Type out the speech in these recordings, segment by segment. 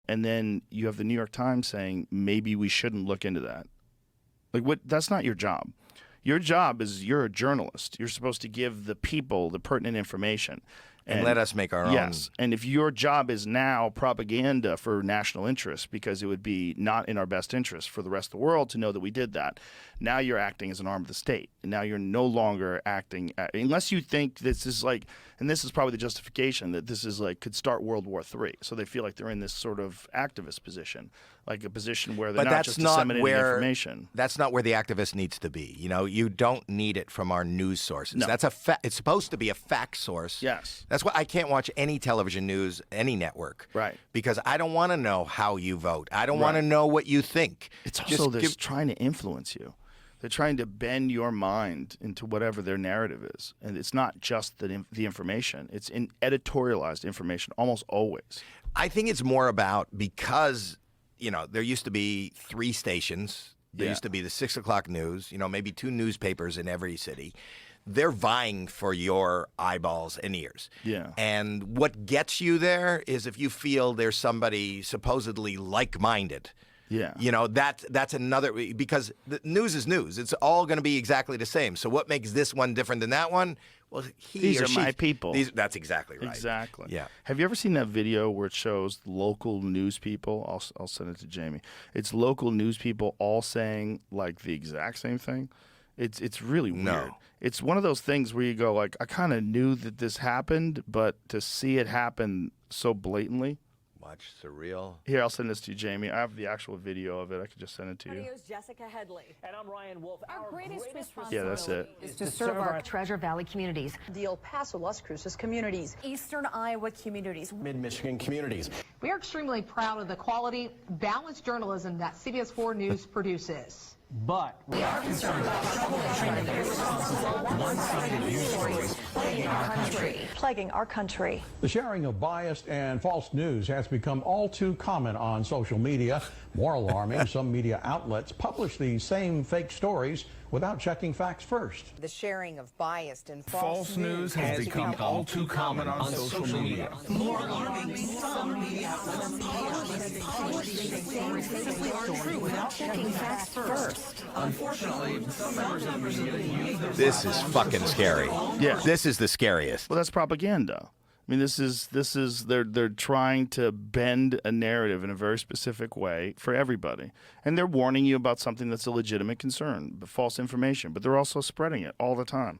and then you have the New York Times saying maybe we shouldn't look into that. Like, what? That's not your job. Your job is you're a journalist. You're supposed to give the people the pertinent information. And let us make our own. Yes, and if your job is now propaganda for national interest, because it would be not in our best interest for the rest of the world to know that we did that, now you're acting as an arm of the state. And now you're no longer acting, unless you think this is like, and this is probably the justification, that this is like, could start World War III. So they feel like they're in this sort of activist position, like a position where they're not just disseminating information. That's not where the activist needs to be. You know, you don't need it from our news sources. No. That's it's supposed to be a fact source. Yes. That's why I can't watch any television news, any network. Right. Because I don't want to know how you vote. I don't want to know what you think. It's also they're trying to influence you. They're trying to bend your mind into whatever their narrative is. And it's not just the information. It's in editorialized information almost always. I think it's more about because, you know, there used to be 3 stations. There used to be the 6 o'clock news, you know, maybe 2 newspapers in every city. They're vying for your eyeballs and ears. Yeah. And what gets you there is if you feel there's somebody supposedly like-minded. Yeah. You know, that's another, because the news is news. It's all going to be exactly the same. So what makes this one different than that one? Well, these are my people. That's exactly right. Exactly. Yeah. Have you ever seen that video where it shows local news people? I'll send it to Jamie. It's local news people all saying like the exact same thing. It's really weird. No. It's one of those things where you go like, I kind of knew that this happened, but to see it happen so blatantly. Watch surreal. Here, I'll send this to you, Jamie. I have the actual video of it. I could just send it to you. Radio's Jessica Headley. And I'm Ryan Wolf. Our greatest responsibility Yeah, that's it. is to serve our Treasure Valley communities, the El Paso, Las Cruces communities, Eastern Iowa communities, Mid-Michigan communities. We are extremely proud of the quality, balanced journalism that CBS 4 News produces. But we are concerned about troubling irresponsible, one-sided news stories plaguing our country. The sharing of biased and false news has become all too common on social media. More alarming, some media outlets publish these same fake stories without checking facts first. The sharing of biased and false news has become all too common on social media. More alarming, some media outlets publish these stories without checking facts first. Unfortunately, some members of the media use their This is fucking scary. Yeah. This is the scariest. Well, that's propaganda. I mean, this is they're trying to bend a narrative in a very specific way for everybody, and they're warning you about something that's a legitimate concern, false information, but they're also spreading it all the time.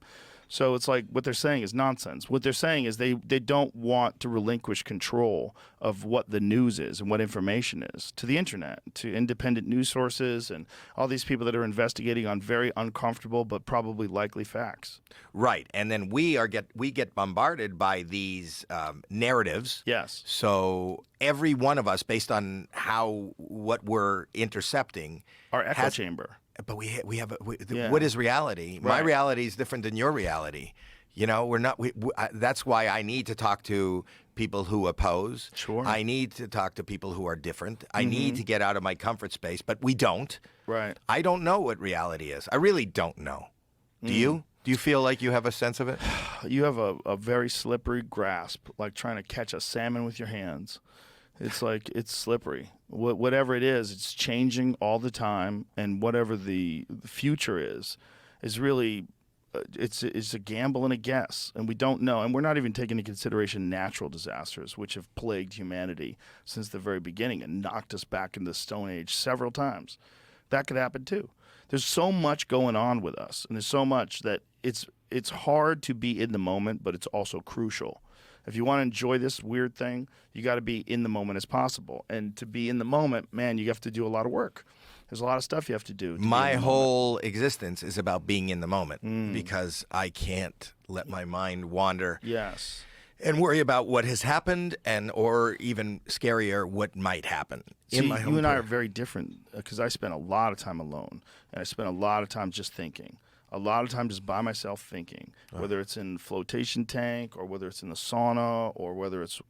So it's like what they're saying is nonsense. What they're saying is they don't want to relinquish control of what the news is and what information is to the internet, to independent news sources and all these people that are investigating on very uncomfortable but probably likely facts. Right, and then we get bombarded by these narratives. Yes. So every one of us, based on what we're intercepting, our echo chamber. But what is reality? Right. My reality is different than your reality. You know, we're not. That's why I need to talk to people who oppose. Sure. I need to talk to people who are different. I need to get out of my comfort space, but we don't. Right. I don't know what reality is. I really don't know. Do you? Do you feel like you have a sense of it? You have a very slippery grasp, like trying to catch a salmon with your hands. It's like it's slippery. Whatever it is, it's changing all the time, and whatever the future is really it's a gamble and a guess, and we don't know. And we're not even taking into consideration natural disasters, which have plagued humanity since the very beginning and knocked us back into the Stone Age several times. That could happen too. There's so much going on with us, and there's so much that it's hard to be in the moment, but it's also crucial. If you want to enjoy this weird thing, you got to be in the moment as possible. And to be in the moment, man, you have to do a lot of work. There's a lot of stuff you have to do. My whole existence is about being in the moment because I can't let my mind wander. Yes. And worry about what has happened or even scarier, what might happen. See, you and I are very different because I spent a lot of time alone, and I spent a lot of time just thinking. A lot of time just by myself thinking, whether it's in flotation tank or whether it's in the sauna or whether it's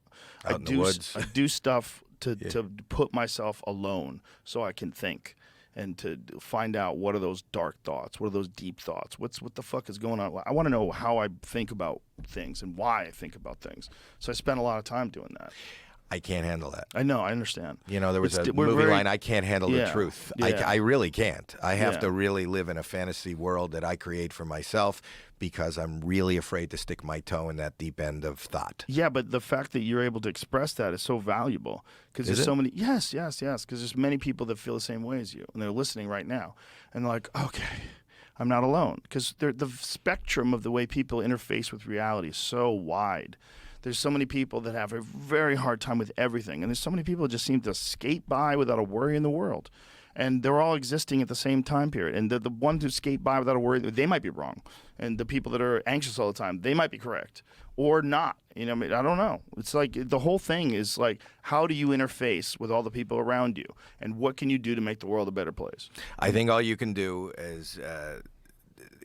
out in the woods. I do stuff to put myself alone so I can think and to find out what are those dark thoughts, what are those deep thoughts, what the fuck is going on. I want to know how I think about things and why I think about things. So I spent a lot of time doing that. I can't handle that. I know, I understand. You know, there was a we're movie very- line, I can't handle the Yeah, truth. yeah. I really can't. I have Yeah. to really live in a fantasy world that I create for myself because I'm really afraid to stick my toe in that deep end of thought. Yeah, but the fact that you're able to express that is so valuable because Is there's so it? many. Yes, because there's many people that feel the same way as you, and they're listening right now, and they're like, okay, I'm not alone, because the spectrum of the way people interface with reality is so wide. There's so many people that have a very hard time with everything, and there's so many people that just seem to skate by without a worry in the world. And they're all existing at the same time period. And the ones who skate by without a worry, they might be wrong. And the people that are anxious all the time, they might be correct or not. You know, I don't know. It's like the whole thing is like, how do you interface with all the people around you? And what can you do to make the world a better place? I think all you can do is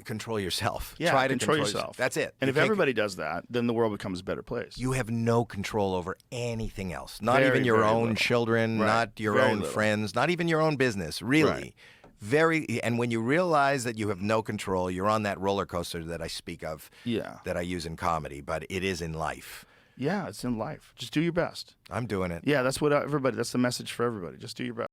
control yourself. Yeah, Try to control yourself. That's it. And You if can't- everybody does that, then the world becomes a better place. You have no control over anything else. Not Very, even your very own little. children, Right. not your Very own little. friends, not even your own business, really. Right. And when you realize that you have no control, you're on that roller coaster that I speak of, Yeah. that I use in comedy, but it is in life. Yeah, it's in life. Just do your best. I'm doing it. Yeah, that's what that's the message for everybody. Just do your best.